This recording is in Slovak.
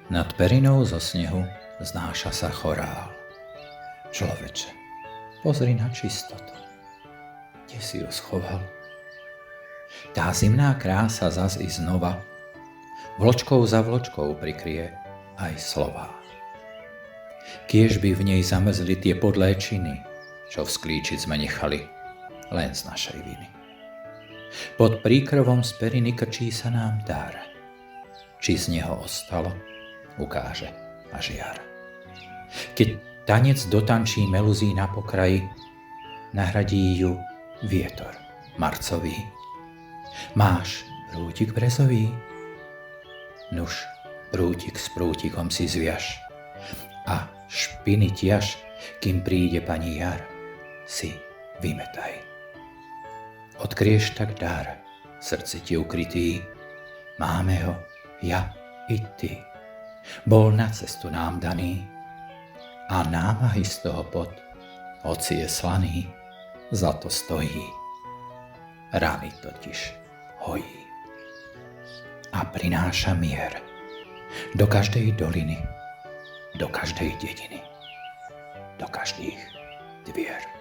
Nad perinou zo snehu znáša sa chorál. Človeče, pozri na čistotu. Kde si ju schoval? Tá zimná krása zas i znova vločkou za vločkou prikrie aj slová. Kiež by v nej zamezli tie podlé činy, čo v sklíči sme nechali len z našej viny. Pod príkrovom z periny krčí sa nám dar. Či z neho ostalo, ukáže až jar. Keď tanec dotančí meluzí na pokraji, nahradí ju vietor marcový. Máš prútik brezový? Nuž, prútik s prútikom si zviaž a špiny tiaž, kým príde pani jar, si vymetaj. Odkrieš tak dar, srdci ti ukrytý, máme ho ja i ty. Bol na cestu nám daný a námahy z toho pot, hoci je slaný, za to stojí. Rany totiž hojí a prináša mier do každej doliny, do každej dediny, do každých dvier.